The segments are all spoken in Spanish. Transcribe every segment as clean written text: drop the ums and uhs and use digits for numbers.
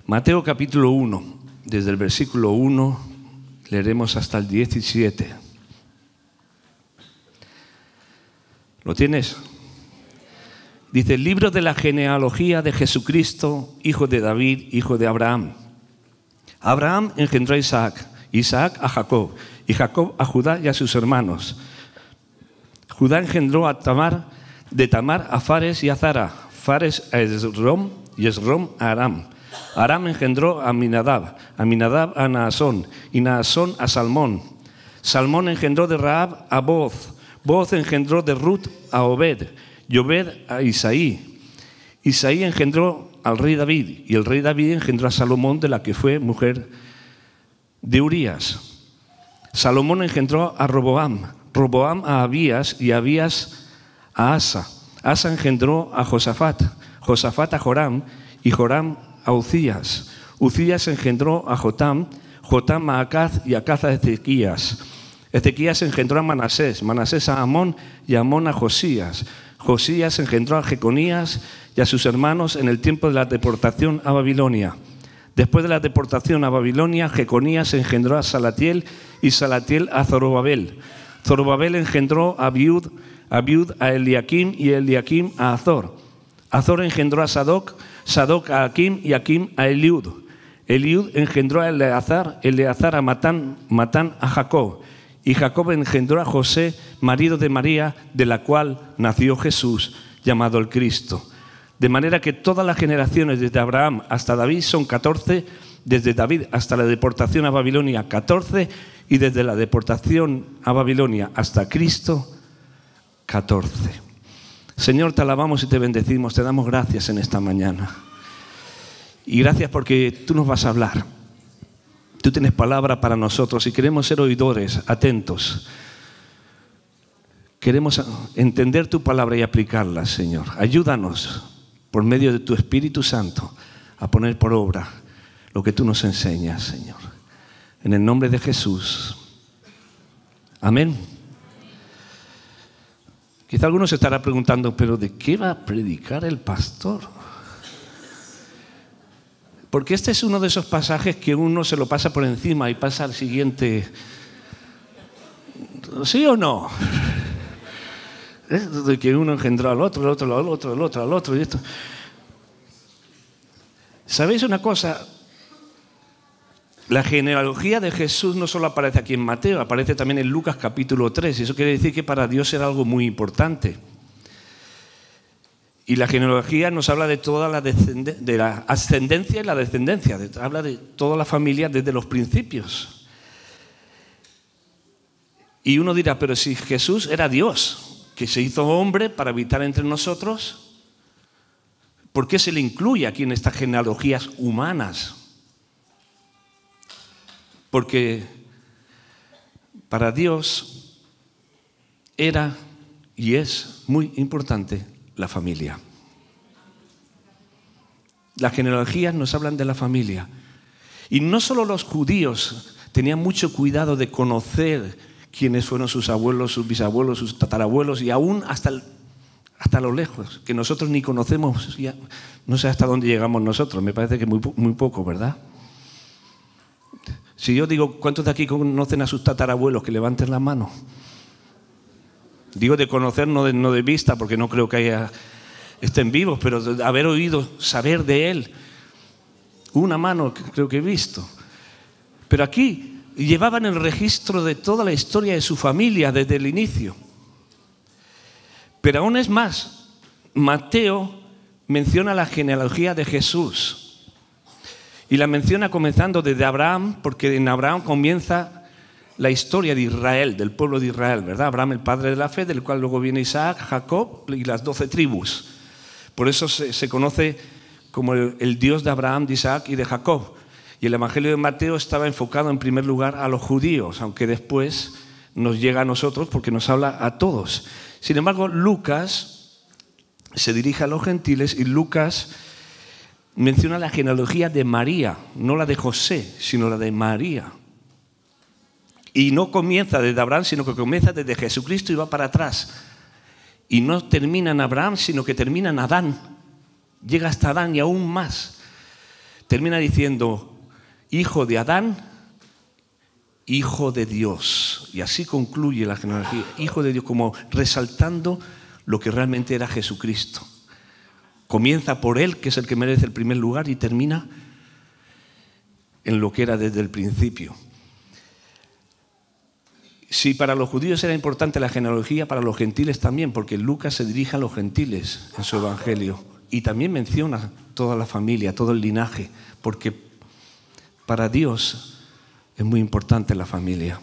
Mateo capítulo 1, desde el versículo 1 leeremos hasta el 17. ¿Lo tienes? Dice, el libro de la genealogía de Jesucristo, hijo de David, hijo de Abraham. Abraham engendró a Isaac, Isaac a Jacob, y Jacob a Judá y a sus hermanos. Judá engendró a Tamar, de Tamar a Fares y a Zara, Fares a Esrom y Esrom a Aram. Aram engendró a Aminadab, Aminadab a Naasón, y Naasón a Salmón. Salmón engendró de Rahab a Booz, Booz engendró de Ruth a Obed, y Obed a Isaí. Isaí engendró al rey David, y el rey David engendró a Salomón, de la que fue mujer de Urías. Salomón engendró a Roboam, Roboam a Abías, y Abías a Asa. Asa engendró a Josafat, Josafat a Joram, y Joram a Uzías. Uzías engendró a Jotam, Jotam a Acaz, y Acaz a Ezequías. Ezequías engendró a Manasés, Manasés a Amón, y Amón a Josías. Josías engendró a Jeconías y a sus hermanos en el tiempo de la deportación a Babilonia. Después de la deportación a Babilonia, Jeconías engendró a Salatiel, y Salatiel a Zorobabel. Zorobabel engendró a Abiud a Eliakim, y Eliakim a Azor. Azor engendró a Sadoc, Sadoc a Akim, y Akim a Eliud. Eliud engendró a Eleazar, Eleazar a Matán, Matán a Jacob. Y Jacob engendró a José, marido de María, de la cual nació Jesús, llamado el Cristo. De manera que todas las generaciones desde Abraham hasta David son 14, desde David hasta la deportación a Babilonia 14, y desde la deportación a Babilonia hasta Cristo 14. Señor, te alabamos y te bendecimos, te damos gracias en esta mañana. Y gracias porque tú nos vas a hablar. Tú tienes palabra para nosotros y queremos ser oidores, atentos. Queremos entender tu palabra y aplicarla, Señor. Ayúdanos por medio de tu Espíritu Santo a poner por obra lo que tú nos enseñas, Señor. En el nombre de Jesús. Amén. Quizá alguno se estará preguntando, ¿pero de qué va a predicar el pastor? Porque este es uno de esos pasajes que uno se lo pasa por encima y pasa al siguiente. ¿Sí o no? De que uno engendró al otro, el otro al otro, el otro al otro y esto. ¿Sabéis una cosa? La genealogía de Jesús no solo aparece aquí en Mateo, aparece también en Lucas capítulo 3. Y eso quiere decir que para Dios era algo muy importante. Y la genealogía nos habla de toda de la ascendencia y la descendencia. Habla de toda la familia desde los principios. Y uno dirá, pero si Jesús era Dios, que se hizo hombre para habitar entre nosotros, ¿por qué se le incluye aquí en estas genealogías humanas? Porque para Dios era y es muy importante la familia. Las genealogías nos hablan de la familia. Y no solo los judíos tenían mucho cuidado de conocer quiénes fueron sus abuelos, sus bisabuelos, sus tatarabuelos, y aún hasta lo lejos, que nosotros ni conocemos, ya, no sé hasta dónde llegamos nosotros, me parece que muy poco, ¿verdad? Si yo digo, ¿cuántos de aquí conocen a sus tatarabuelos? Que levanten la mano. Digo de conocer, no de vista, porque no creo que estén vivos, pero de haber oído, saber de él. Una mano que creo que he visto. Pero aquí llevaban el registro de toda la historia de su familia desde el inicio. Pero aún es más, Mateo menciona la genealogía de Jesús. Y la menciona comenzando desde Abraham, porque en Abraham comienza la historia de Israel, del pueblo de Israel, ¿verdad? Abraham, el padre de la fe, del cual luego viene Isaac, Jacob y las 12 tribus. Por eso se conoce como el Dios de Abraham, de Isaac y de Jacob. Y el Evangelio de Mateo estaba enfocado en primer lugar a los judíos, aunque después nos llega a nosotros porque nos habla a todos. Sin embargo, Lucas se dirige a los gentiles y Lucas menciona la genealogía de María, no la de José, sino la de María. Y no comienza desde Abraham, sino que comienza desde Jesucristo y va para atrás. Y no termina en Abraham, sino que termina en Adán. Llega hasta Adán y aún más. termina diciendo, hijo de Adán, hijo de Dios. Y así concluye la genealogía, hijo de Dios, como resaltando lo que realmente era Jesucristo. Comienza por Él, que es el que merece el primer lugar, y termina en lo que era desde el principio. Si para los judíos era importante la genealogía, para los gentiles también, porque Lucas se dirige a los gentiles en su evangelio y también menciona toda la familia, todo el linaje, porque para Dios es muy importante la familia.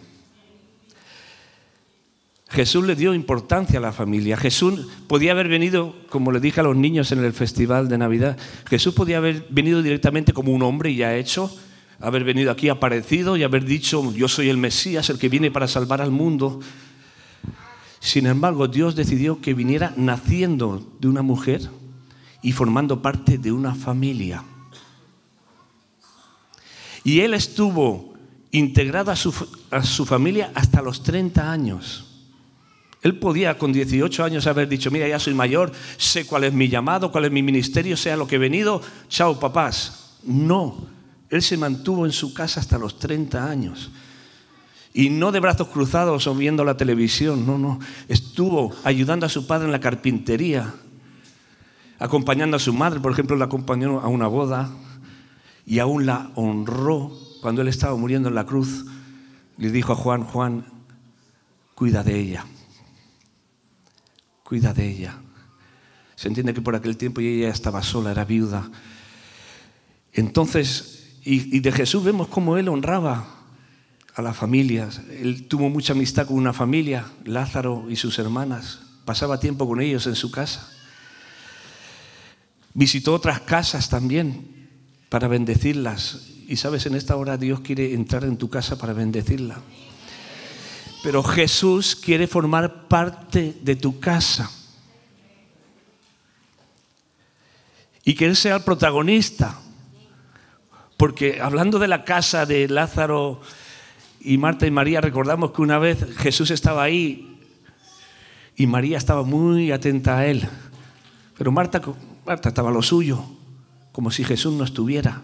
Jesús le dio importancia a la familia. Jesús podía haber venido, como le dije a los niños en el festival de Navidad, Jesús podía haber venido directamente como un hombre y ya hecho, haber venido aquí aparecido y haber dicho, yo soy el Mesías, el que viene para salvar al mundo. Sin embargo, Dios decidió que viniera naciendo de una mujer y formando parte de una familia. Y Él estuvo integrado a su familia hasta los 30 años. Él podía con 18 años haber dicho, mira, ya soy mayor, sé cuál es mi llamado, cuál es mi ministerio, sea lo que he venido, chao papás. No, Él se mantuvo en su casa hasta los 30 años. Y no de brazos cruzados o viendo la televisión, no. Estuvo ayudando a su padre en la carpintería, acompañando a su madre, por ejemplo, la acompañó a una boda y aún la honró cuando él estaba muriendo en la cruz. Le dijo a Juan, Juan, cuida de ella. Cuida de ella. Se entiende que por aquel tiempo ella estaba sola, era viuda. Entonces, y de Jesús vemos cómo Él honraba a las familias. Él tuvo mucha amistad con una familia, Lázaro y sus hermanas. Pasaba tiempo con ellos en su casa. Visitó otras casas también para bendecirlas. Y sabes, en esta hora Dios quiere entrar en tu casa para bendecirla. Pero Jesús quiere formar parte de tu casa. Y que Él sea el protagonista. Porque hablando de la casa de Lázaro y Marta y María, recordamos que una vez Jesús estaba ahí y María estaba muy atenta a Él. Pero Marta estaba a lo suyo, como si Jesús no estuviera.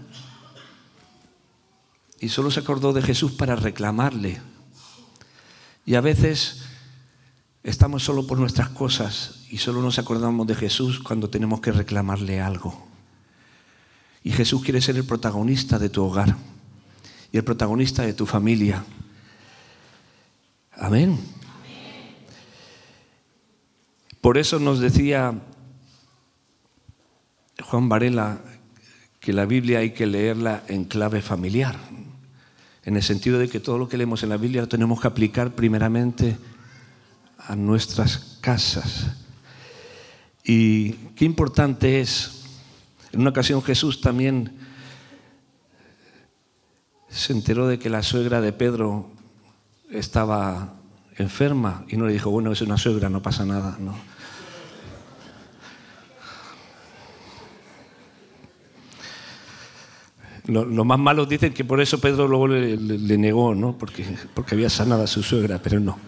Y solo se acordó de Jesús para reclamarle. Y a veces estamos solo por nuestras cosas y solo nos acordamos de Jesús cuando tenemos que reclamarle algo. Y Jesús quiere ser el protagonista de tu hogar y el protagonista de tu familia. Amén. Por eso nos decía Juan Varela que la Biblia hay que leerla en clave familiar, en el sentido de que todo lo que leemos en la Biblia lo tenemos que aplicar primeramente a nuestras casas. Y qué importante es. En una ocasión Jesús también se enteró de que la suegra de Pedro estaba enferma y no le dijo, bueno, es una suegra, no pasa nada, no. Los más malos dicen que por eso Pedro luego le negó, ¿no? Porque había sanado a su suegra, pero no.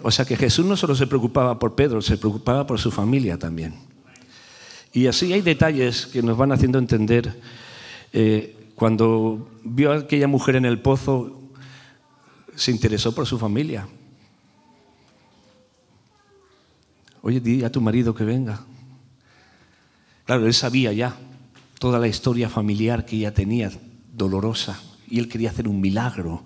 O sea que Jesús no solo se preocupaba por Pedro, se preocupaba por su familia también. Y así hay detalles que nos van haciendo entender. Cuando vio a aquella mujer en el pozo, se interesó por su familia. Oye, di a tu marido que venga. Claro, él sabía ya toda la historia familiar que ella tenía, dolorosa, y él quería hacer un milagro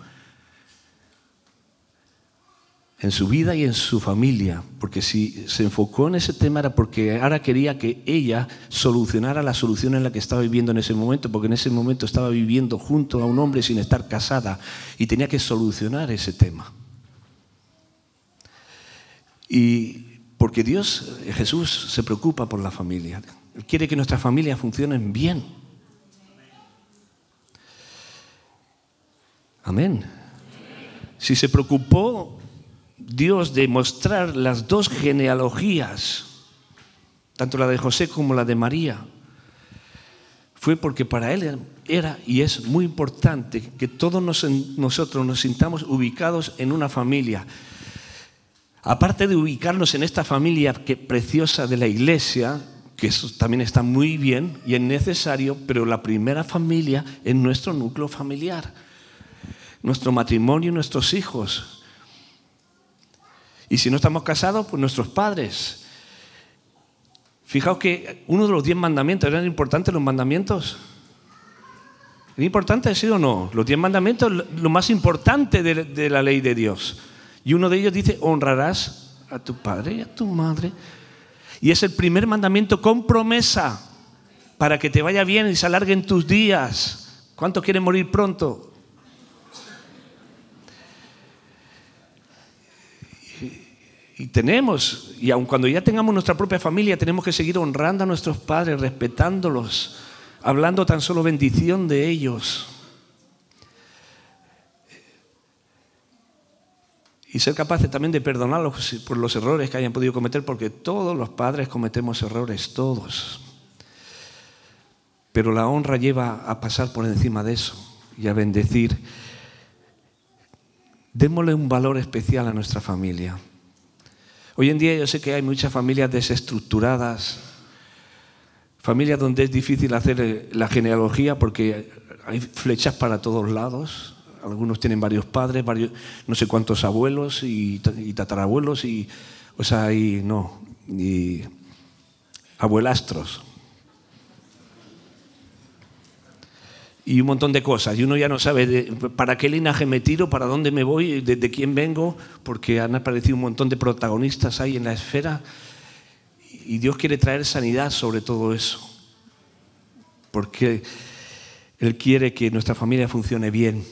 en su vida y en su familia, porque si se enfocó en ese tema era porque ahora quería que ella solucionara la solución en la que estaba viviendo en ese momento, porque en ese momento estaba viviendo junto a un hombre sin estar casada y tenía que solucionar ese tema. Y porque Jesús se preocupa por la familia. Él quiere que nuestras familias funcionen bien. Amén. Si se preocupó Dios de mostrar las dos genealogías, tanto la de José como la de María, fue porque para Él era y es muy importante que todos nosotros nos sintamos ubicados en una familia. Aparte de ubicarnos en esta familia preciosa de la iglesia, que eso también está muy bien y es necesario, pero la primera familia es nuestro núcleo familiar, nuestro matrimonio y nuestros hijos. Y si no estamos casados, pues nuestros padres. Fijaos que uno de los 10 mandamientos, ¿eran importantes los mandamientos? ¿Es importante, sí o no? Los 10 mandamientos es lo más importante de la ley de Dios. Y uno de ellos dice, honrarás a tu padre y a tu madre. Y es el primer mandamiento con promesa para que te vaya bien y se alarguen tus días. ¿Cuántos quieren morir pronto? Y tenemos, y aun cuando ya tengamos nuestra propia familia, tenemos que seguir honrando a nuestros padres, respetándolos, hablando tan solo bendición de ellos. Y ser capaces también de perdonarlos por los errores que hayan podido cometer, porque todos los padres cometemos errores, todos. Pero la honra lleva a pasar por encima de eso y a bendecir. Démosle un valor especial a nuestra familia. Hoy en día yo sé que hay muchas familias desestructuradas, familias donde es difícil hacer la genealogía porque hay flechas para todos lados. Algunos tienen varios padres, no sé cuántos abuelos y tatarabuelos y abuelastros. Y un montón de cosas. Y uno ya no sabe para qué linaje me tiro, para dónde me voy, de quién vengo, porque han aparecido un montón de protagonistas ahí en la esfera. Y Dios quiere traer sanidad sobre todo eso. Porque Él quiere que nuestra familia funcione bien.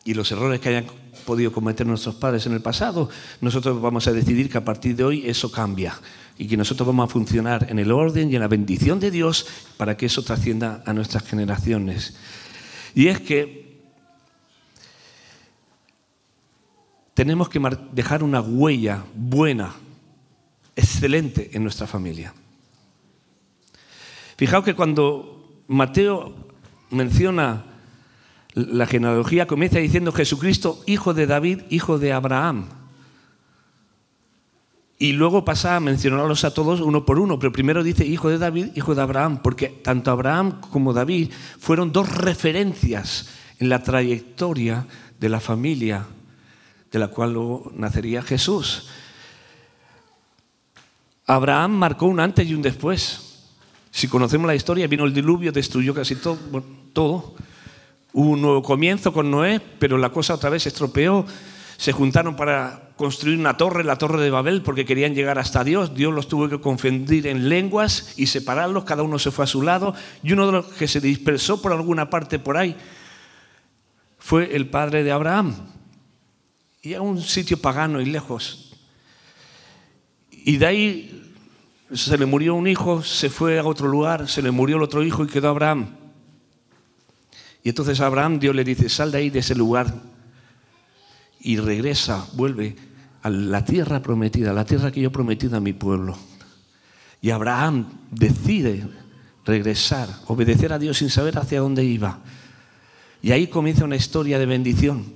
Y los errores que hayan podido cometer nuestros padres en el pasado, nosotros vamos a decidir que a partir de hoy eso cambia y que nosotros vamos a funcionar en el orden y en la bendición de Dios para que eso trascienda a nuestras generaciones. Y es que tenemos que dejar una huella buena, excelente en nuestra familia. Fijaos que cuando Mateo menciona la genealogía, comienza diciendo Jesucristo, hijo de David, hijo de Abraham. Y luego pasa a mencionarlos a todos uno por uno, pero primero dice hijo de David, hijo de Abraham, porque tanto Abraham como David fueron dos referencias en la trayectoria de la familia de la cual luego nacería Jesús. Abraham marcó un antes y un después. Si conocemos la historia, vino el diluvio, destruyó casi todo. Hubo un nuevo comienzo con Noé, pero la cosa otra vez se estropeó. Se juntaron para construir una torre, la Torre de Babel, porque querían llegar hasta Dios. Dios los tuvo que confundir en lenguas y separarlos, cada uno se fue a su lado. Y uno de los que se dispersó por alguna parte por ahí fue el padre de Abraham. Y a un sitio pagano y lejos. Y de ahí se le murió un hijo, se fue a otro lugar, se le murió el otro hijo y quedó Abraham. Y entonces a Abraham Dios le dice, sal de ahí, de ese lugar, y regresa, vuelve a la tierra prometida, la tierra que yo he prometido a mi pueblo. Y Abraham decide regresar, obedecer a Dios sin saber hacia dónde iba. Y ahí comienza una historia de bendición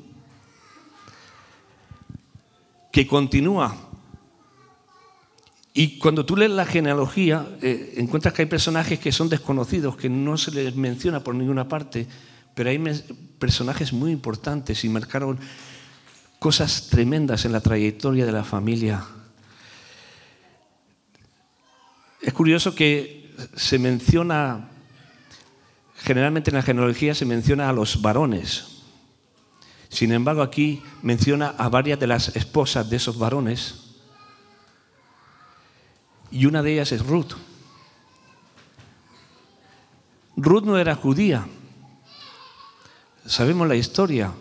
que continúa. Y cuando tú lees la genealogía, encuentras que hay personajes que son desconocidos, que no se les menciona por ninguna parte, pero hay personajes muy importantes y marcaron cosas tremendas en la trayectoria de la familia. Es curioso que se menciona, generalmente en la genealogía se menciona a los varones. Sin embargo, aquí menciona a varias de las esposas de esos varones. Y una de ellas es Ruth. Ruth no era judía. Sabemos la historia.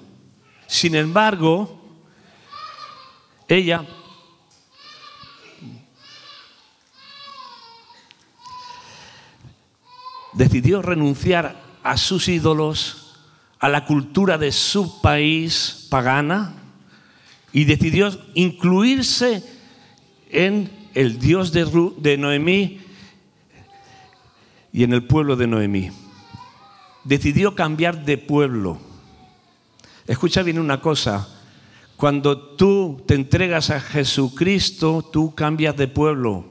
Sin embargo, ella decidió renunciar a sus ídolos, a la cultura de su país pagana, y decidió incluirse en el Dios de Noemí y en el pueblo de Noemí. Decidió cambiar de pueblo. Escucha bien una cosa, Cuando tú te entregas a Jesucristo, tú cambias de pueblo.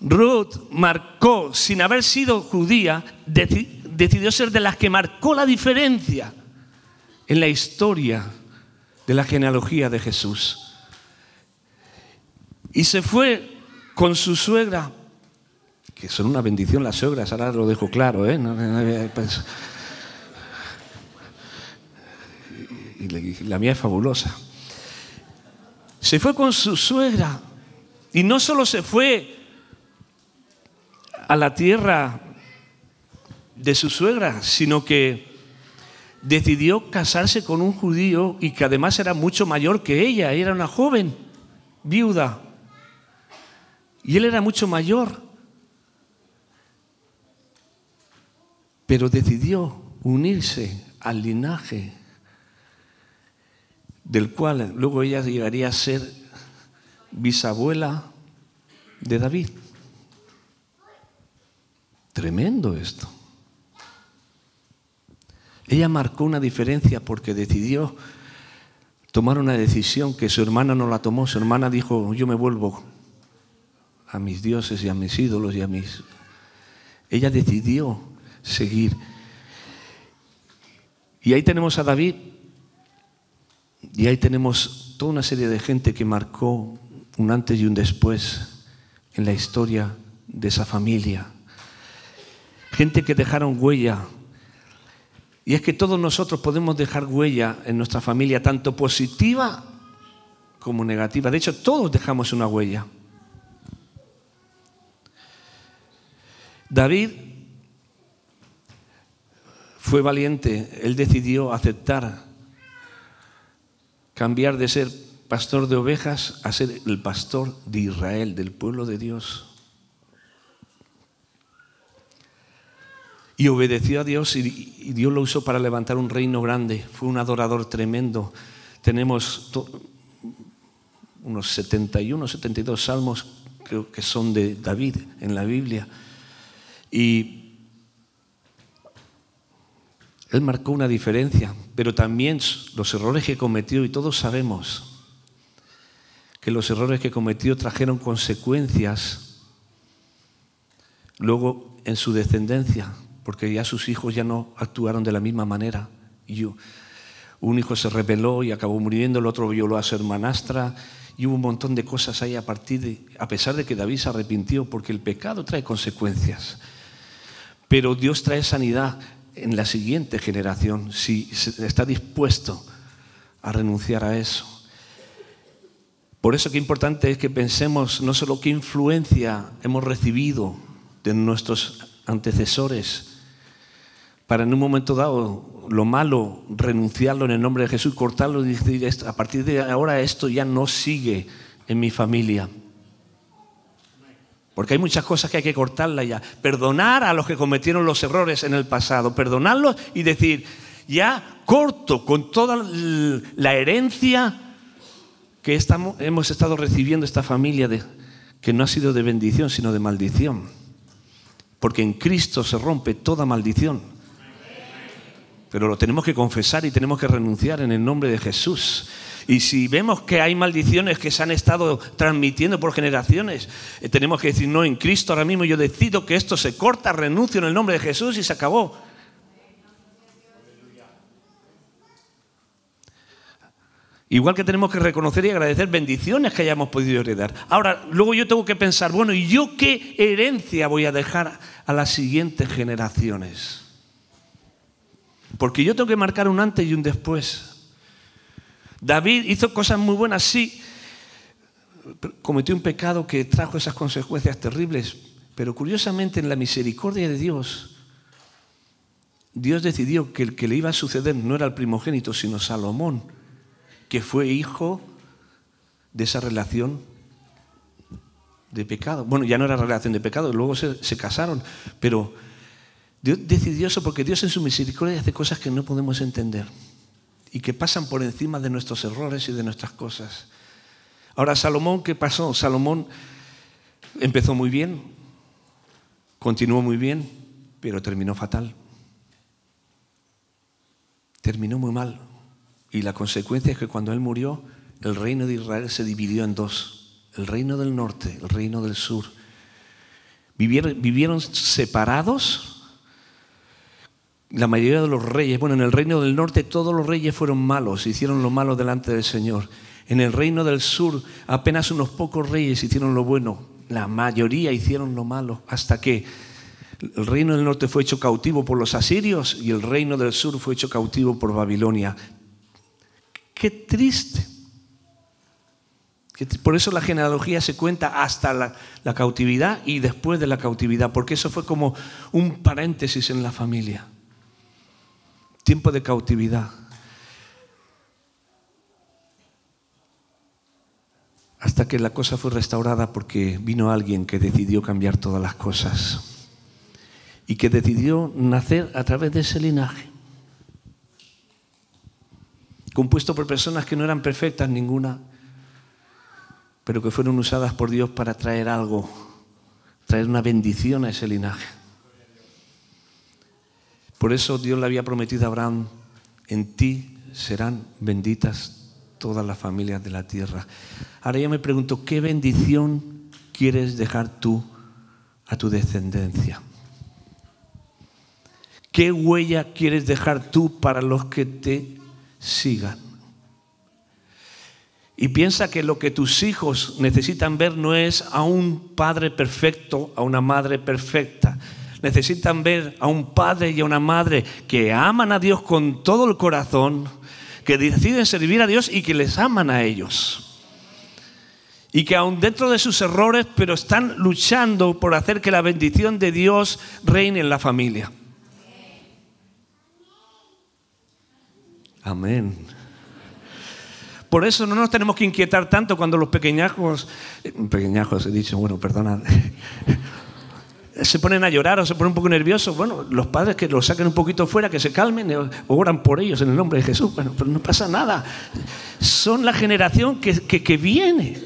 Ruth marcó, sin haber sido judía, decidió ser de las que marcó la diferencia en la historia de la genealogía de Jesús. Y se fue con su suegra, que son una bendición las suegras, ahora lo dejo claro, ¿eh? Y la mía es fabulosa. Se fue con su suegra y no solo se fue a la tierra de su suegra, sino que decidió casarse con un judío y que además era mucho mayor que ella. Era una joven viuda y él era mucho mayor, pero decidió unirse al linaje del cual luego ella llegaría a ser bisabuela de David. Tremendo esto. Ella marcó una diferencia porque decidió tomar una decisión que su hermana no la tomó. Su hermana dijo: yo me vuelvo a mis dioses y a mis ídolos y a mis... Ella decidió seguir. Y ahí tenemos a David, y ahí tenemos toda una serie de gente que marcó un antes y un después en la historia de esa familia. Gente que dejaron huella. Y es que todos nosotros podemos dejar huella en nuestra familia, tanto positiva como negativa. De hecho, todos dejamos una huella. David fue valiente. Él decidió aceptar cambiar de ser pastor de ovejas a ser el pastor de Israel, del pueblo de Dios. Y obedeció a Dios y Dios lo usó para levantar un reino grande. Fue un adorador tremendo. Tenemos unos 71, 72 salmos, creo que son de David en la Biblia. Y él marcó una diferencia, pero también los errores que cometió, y todos sabemos que los errores que cometió trajeron consecuencias luego en su descendencia, porque ya sus hijos ya no actuaron de la misma manera. Un hijo se rebeló y acabó muriendo, el otro violó a su hermanastra, y hubo un montón de cosas ahí a pesar de que David se arrepintió, porque el pecado trae consecuencias. Pero Dios trae sanidad en la siguiente generación, si está dispuesto a renunciar a eso. Por eso qué importante es que pensemos no solo qué influencia hemos recibido de nuestros antecesores, para en un momento dado lo malo renunciarlo en el nombre de Jesús, cortarlo y decir: a partir de ahora esto ya no sigue en mi familia. Porque hay muchas cosas que hay que cortarlas ya. Perdonar a los que cometieron los errores en el pasado. Perdonarlos y decir: ya corto con toda la herencia que hemos estado recibiendo esta familia, que no ha sido de bendición sino de maldición. Porque en Cristo se rompe toda maldición. Pero lo tenemos que confesar y tenemos que renunciar en el nombre de Jesús. Y si vemos que hay maldiciones que se han estado transmitiendo por generaciones, tenemos que decir: no, en Cristo ahora mismo yo decido que esto se corta, renuncio en el nombre de Jesús y se acabó. Igual que tenemos que reconocer y agradecer bendiciones que hayamos podido heredar. Ahora, luego yo tengo que pensar: bueno, ¿y yo qué herencia voy a dejar a las siguientes generaciones? Porque yo tengo que marcar un antes y un después. David hizo cosas muy buenas, sí. Cometió un pecado que trajo esas consecuencias terribles. Pero curiosamente, en la misericordia de Dios, Dios decidió que el que le iba a suceder no era el primogénito, sino Salomón, que fue hijo de esa relación de pecado. Bueno, ya no era relación de pecado, luego se casaron, pero Dios decidió eso porque Dios en su misericordia hace cosas que no podemos entender y que pasan por encima de nuestros errores y de nuestras cosas. Ahora, Salomón, ¿qué pasó? Salomón empezó muy bien, Continuó muy bien, pero terminó fatal. Terminó muy mal. Y la consecuencia es que cuando él murió, el reino de Israel se dividió en dos. El reino del norte, el reino del sur. Vivieron separados. La mayoría de los reyes, en el reino del norte todos los reyes fueron malos, hicieron lo malo delante del Señor. En el reino del sur apenas unos pocos reyes hicieron lo bueno. La mayoría hicieron lo malo, hasta que el reino del norte fue hecho cautivo por los asirios y el reino del sur fue hecho cautivo por Babilonia. ¡Qué triste! Por eso la genealogía se cuenta hasta la cautividad y después de la cautividad, porque eso fue como un paréntesis en la familia. Tiempo de cautividad. Hasta que la cosa fue restaurada porque vino alguien que decidió cambiar todas las cosas y que decidió nacer a través de ese linaje, compuesto por personas que no eran perfectas ninguna, pero que fueron usadas por Dios para traer algo, traer una bendición a ese linaje. Por eso Dios le había prometido a Abraham: en ti serán benditas todas las familias de la tierra. Ahora yo me pregunto, ¿qué bendición quieres dejar tú a tu descendencia? ¿Qué huella quieres dejar tú para los que te sigan? Y piensa que lo que tus hijos necesitan ver no es a un padre perfecto, a una madre perfecta. Necesitan ver a un padre y a una madre que aman a Dios con todo el corazón, que deciden servir a Dios y que les aman a ellos. Y que aun dentro de sus errores, pero están luchando por hacer que la bendición de Dios reine en la familia. Amén. Por eso no nos tenemos que inquietar tanto cuando los pequeñajos he dicho, perdona, se ponen a llorar o se ponen un poco nerviosos. Los padres que los saquen un poquito fuera, que se calmen, oran por ellos en el nombre de Jesús. Pero no pasa nada. Son la generación que viene.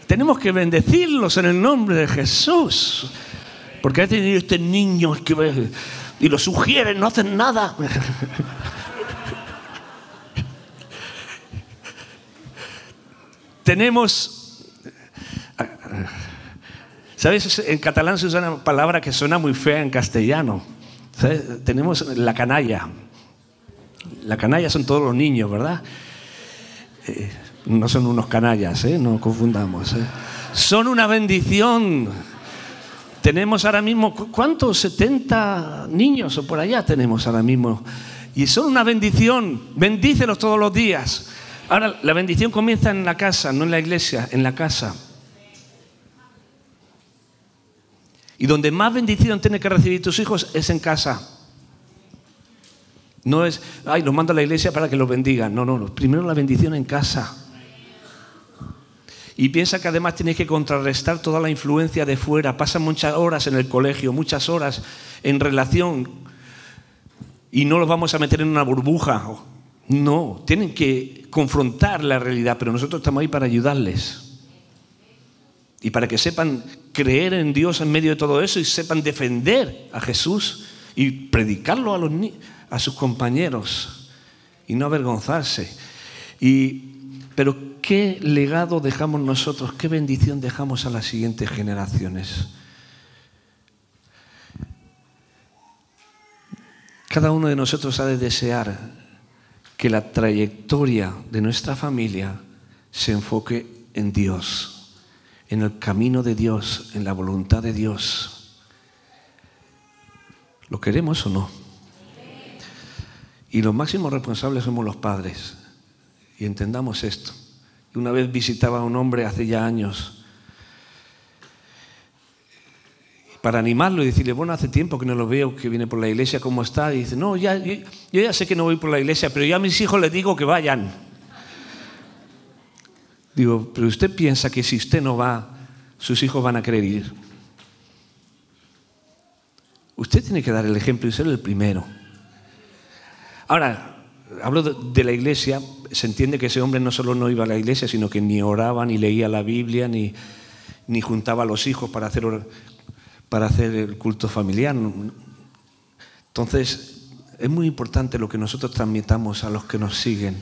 Tenemos que bendecirlos en el nombre de Jesús. Porque a veces este niño y lo sugieren, no hacen nada. Tenemos, ¿sabes? En catalán se usa una palabra que suena muy fea en castellano. ¿Sabes? Tenemos la canalla. La canalla son todos los niños, ¿verdad? No son unos canallas, no confundamos. Son una bendición. Tenemos ahora mismo, ¿cuántos? 70 niños o por allá tenemos ahora mismo. Y son una bendición. Bendícelos todos los días. Ahora, la bendición comienza en la casa, no en la iglesia, en la casa. Y donde más bendición tienen que recibir tus hijos es en casa. No es, los mando a la iglesia para que los bendigan. No. Primero la bendición en casa. Y piensa que además tienes que contrarrestar toda la influencia de fuera. Pasan muchas horas en el colegio, muchas horas en relación. Y no los vamos a meter en una burbuja. No, tienen que confrontar la realidad, pero nosotros estamos ahí para ayudarles. Y para que sepan creer en Dios en medio de todo eso y sepan defender a Jesús y predicarlo a sus compañeros y no avergonzarse. Pero ¿qué legado dejamos nosotros? ¿Qué bendición dejamos a las siguientes generaciones? Cada uno de nosotros ha de desear que la trayectoria de nuestra familia se enfoque en Dios, en el camino de Dios, en la voluntad de Dios. ¿Lo queremos o no? Y los máximos responsables somos los padres. Y entendamos esto. Una vez visitaba a un hombre hace ya años para animarlo y decirle, hace tiempo que no lo veo, que viene por la iglesia, ¿cómo está? Y dice, no, yo ya sé que no voy por la iglesia, pero ya a mis hijos les digo que vayan. Digo, pero usted piensa que si usted no va, sus hijos van a querer ir. Usted tiene que dar el ejemplo y ser el primero. Ahora, hablo de la iglesia, se entiende que ese hombre no solo no iba a la iglesia, sino que ni oraba, ni leía la Biblia, ni juntaba a los hijos para hacer oración. para hacer el culto familiar. Entonces, es muy importante lo que nosotros transmitamos a los que nos siguen.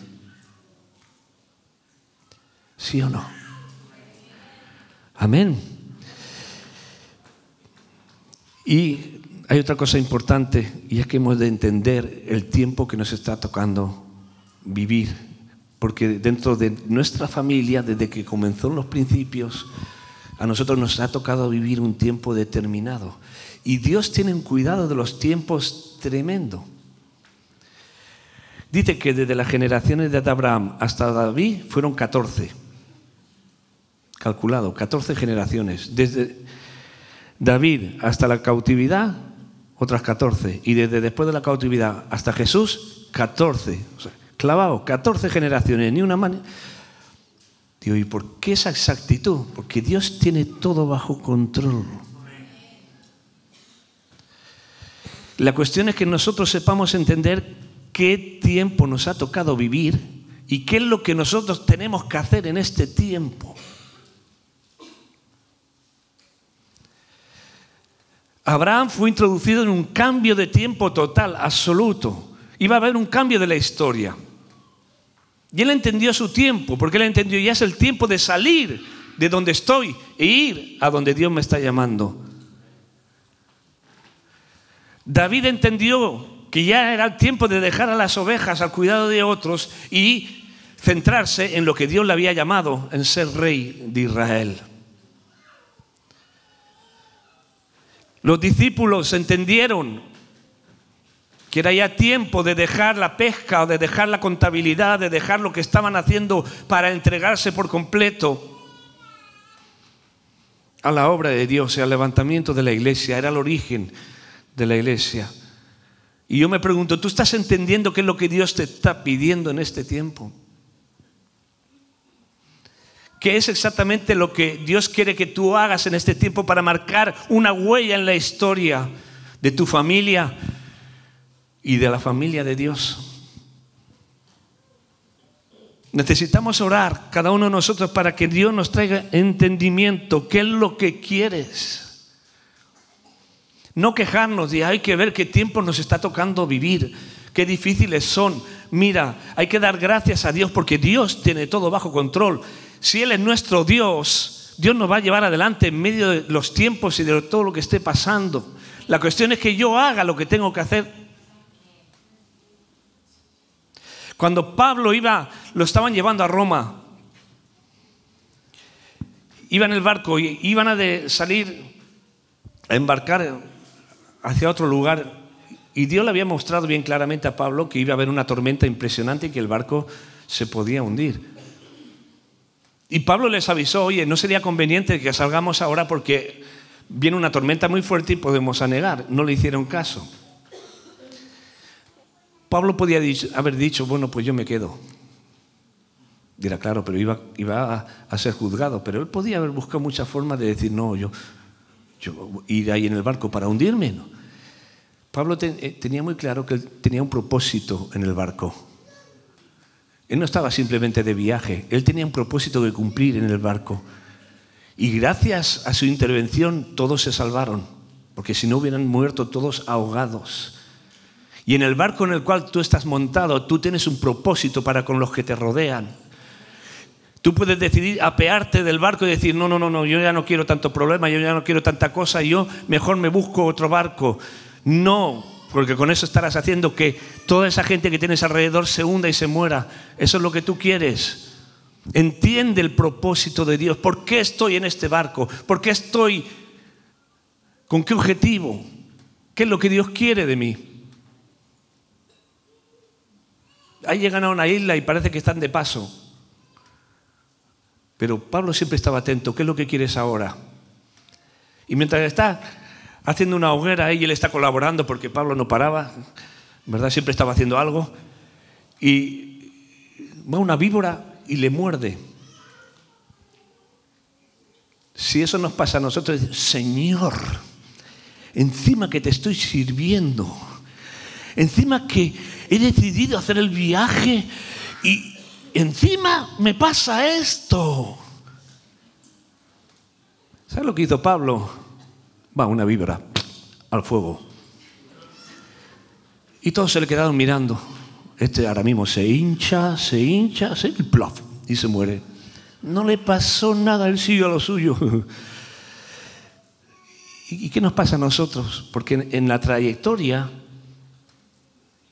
¿Sí o no? Amén. Y hay otra cosa importante, y es que hemos de entender el tiempo que nos está tocando vivir. Porque dentro de nuestra familia, desde que comenzó en los principios, a nosotros nos ha tocado vivir un tiempo determinado. Y Dios tiene un cuidado de los tiempos tremendo. Dice que desde las generaciones de Abraham hasta David fueron 14. Calculado, 14 generaciones. Desde David hasta la cautividad, otras 14. Y desde después de la cautividad hasta Jesús, 14. O sea, clavado, 14 generaciones, ni una mano. Digo, ¿y por qué esa exactitud? Porque Dios tiene todo bajo control. La cuestión es que nosotros sepamos entender qué tiempo nos ha tocado vivir y qué es lo que nosotros tenemos que hacer en este tiempo. Abraham fue introducido en un cambio de tiempo total, absoluto. Iba a haber un cambio de la historia. Y él entendió su tiempo, porque él entendió ya es el tiempo de salir de donde estoy e ir a donde Dios me está llamando. David entendió que ya era el tiempo de dejar a las ovejas al cuidado de otros y centrarse en lo que Dios le había llamado, en ser rey de Israel. Los discípulos entendieron que era ya tiempo de dejar la pesca, o de dejar la contabilidad, de dejar lo que estaban haciendo para entregarse por completo a la obra de Dios y al levantamiento de la iglesia. Era el origen de la iglesia. Y yo me pregunto, ¿tú estás entendiendo qué es lo que Dios te está pidiendo en este tiempo? ¿Qué es exactamente lo que Dios quiere que tú hagas en este tiempo para marcar una huella en la historia de tu familia y de la familia de Dios? Necesitamos orar cada uno de nosotros para que Dios nos traiga entendimiento. ¿Qué es lo que quieres? No quejarnos de hay que ver qué tiempo nos está tocando vivir, qué difíciles son. Mira, hay que dar gracias a Dios porque Dios tiene todo bajo control. Si Él es nuestro Dios, Dios nos va a llevar adelante en medio de los tiempos y de todo lo que esté pasando. La cuestión es que yo haga lo que tengo que hacer. Cuando Pablo lo estaban llevando a Roma, iba en el barco y iban a salir a embarcar hacia otro lugar. Y Dios le había mostrado bien claramente a Pablo que iba a haber una tormenta impresionante y que el barco se podía hundir. Y Pablo les avisó, oye, no sería conveniente que salgamos ahora porque viene una tormenta muy fuerte y podemos anegar. No le hicieron caso. Pablo podía haber dicho, bueno, pues yo me quedo. Dirá, claro, pero iba a ser juzgado. Pero él podía haber buscado muchas formas de decir, no, yo ir ahí en el barco para hundirme. No. Pablo tenía muy claro que él tenía un propósito en el barco. Él no estaba simplemente de viaje, él tenía un propósito de cumplir en el barco. Y gracias a su intervención todos se salvaron, porque si no hubieran muerto todos ahogados. Y en el barco en el cual tú estás montado, tú tienes un propósito para con los que te rodean. Tú puedes decidir apearte del barco y decir, no, yo ya no quiero tanto problema, yo ya no quiero tanta cosa, yo mejor me busco otro barco. No, porque con eso estarás haciendo que toda esa gente que tienes alrededor se hunda y se muera. Eso es lo que tú quieres. Entiende el propósito de Dios. ¿Por qué estoy en este barco? ¿Por qué estoy? ¿Con qué objetivo? ¿Qué es lo que Dios quiere de mí? Ahí llegan a una isla y parece que están de paso. Pero Pablo siempre estaba atento. ¿Qué es lo que quieres ahora? Y mientras está haciendo una hoguera y él está colaborando porque Pablo no paraba, ¿verdad? Siempre estaba haciendo algo. Y va una víbora y le muerde. Si eso nos pasa a nosotros, Señor, encima que te estoy sirviendo, encima que he decidido hacer el viaje y encima me pasa esto. ¿Sabes lo que hizo Pablo? Va, una víbora al fuego. Y todos se le quedaron mirando. Este ahora mismo se hincha, y plof, y se muere. No le pasó nada, él siguió a lo suyo. ¿Y qué nos pasa a nosotros? Porque en la trayectoria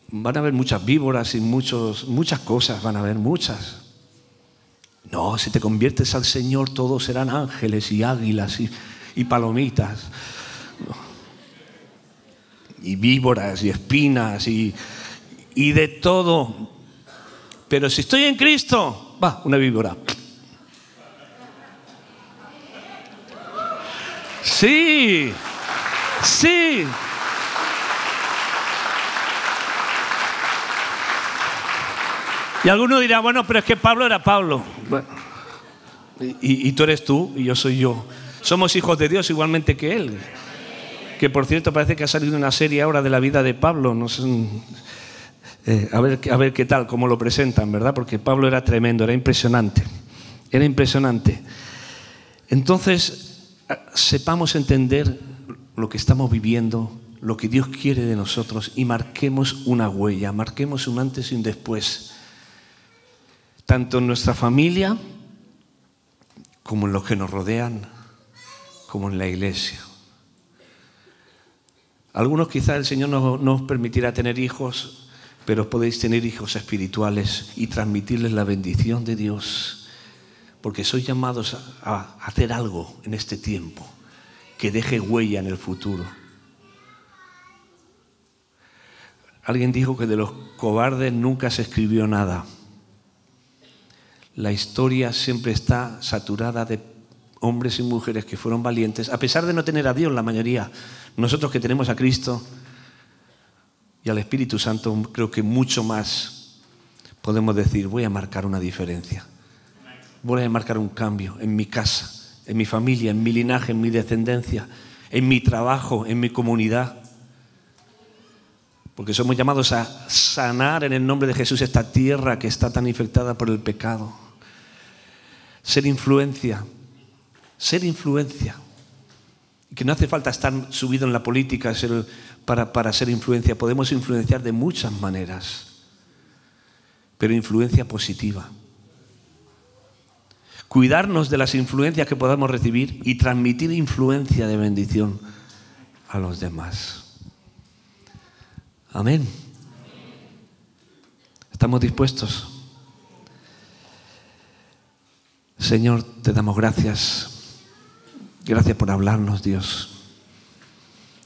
van a haber muchas víboras y muchas cosas, van a haber muchas. No, si te conviertes al Señor, todos serán ángeles y águilas y palomitas. Y víboras y espinas y de todo. Pero si estoy en Cristo, va, una víbora. Sí, sí. Y alguno dirá, bueno, pero es que Pablo era Pablo. Bueno, y tú eres tú y yo soy yo. Somos hijos de Dios igualmente que Él. Que por cierto parece que ha salido una serie ahora de la vida de Pablo. No sé, a ver qué tal, cómo lo presentan, ¿verdad? Porque Pablo era tremendo, era impresionante. Era impresionante. Entonces, sepamos entender lo que estamos viviendo, lo que Dios quiere de nosotros y marquemos una huella, marquemos un antes y un después. Tanto en nuestra familia, como en los que nos rodean, como en la iglesia. Algunos quizás el Señor no os permitirá tener hijos, pero podéis tener hijos espirituales y transmitirles la bendición de Dios. Porque sois llamados a hacer algo en este tiempo que deje huella en el futuro. Alguien dijo que de los cobardes nunca se escribió nada. La historia siempre está saturada de hombres y mujeres que fueron valientes, a pesar de no tener a Dios la mayoría. Nosotros que tenemos a Cristo y al Espíritu Santo, creo que mucho más podemos decir, voy a marcar una diferencia. Voy a marcar un cambio en mi casa, en mi familia, en mi linaje, en mi descendencia, en mi trabajo, en mi comunidad. Porque somos llamados a sanar en el nombre de Jesús esta tierra que está tan infectada por el pecado. Ser influencia. Ser influencia. Que no hace falta estar subido en la política para ser influencia. Podemos influenciar de muchas maneras. Pero influencia positiva. Cuidarnos de las influencias que podamos recibir y transmitir influencia de bendición a los demás. Amén. ¿Estamos dispuestos? Señor, te damos gracias. Gracias por hablarnos, Dios.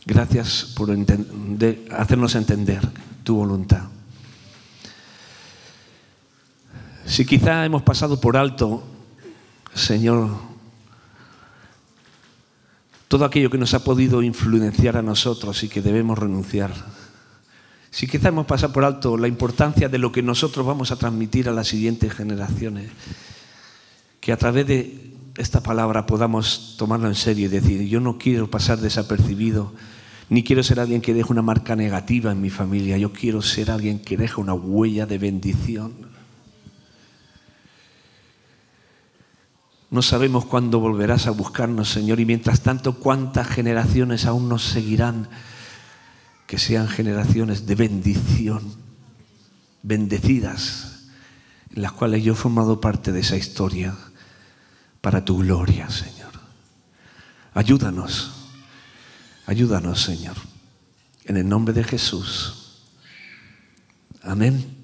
Gracias por hacernos entender tu voluntad. Si quizá hemos pasado por alto, Señor, todo aquello que nos ha podido influenciar a nosotros y que debemos renunciar. Si quizá hemos pasado por alto la importancia de lo que nosotros vamos a transmitir a las siguientes generaciones, que a través de esta palabra podamos tomarlo en serio y decir, yo no quiero pasar desapercibido, ni quiero ser alguien que deje una marca negativa en mi familia, yo quiero ser alguien que deje una huella de bendición. No sabemos cuándo volverás a buscarnos, Señor, y mientras tanto, ¿cuántas generaciones aún nos seguirán? Que sean generaciones de bendición, bendecidas, en las cuales yo he formado parte de esa historia para tu gloria, Señor. Ayúdanos, Señor, en el nombre de Jesús. Amén.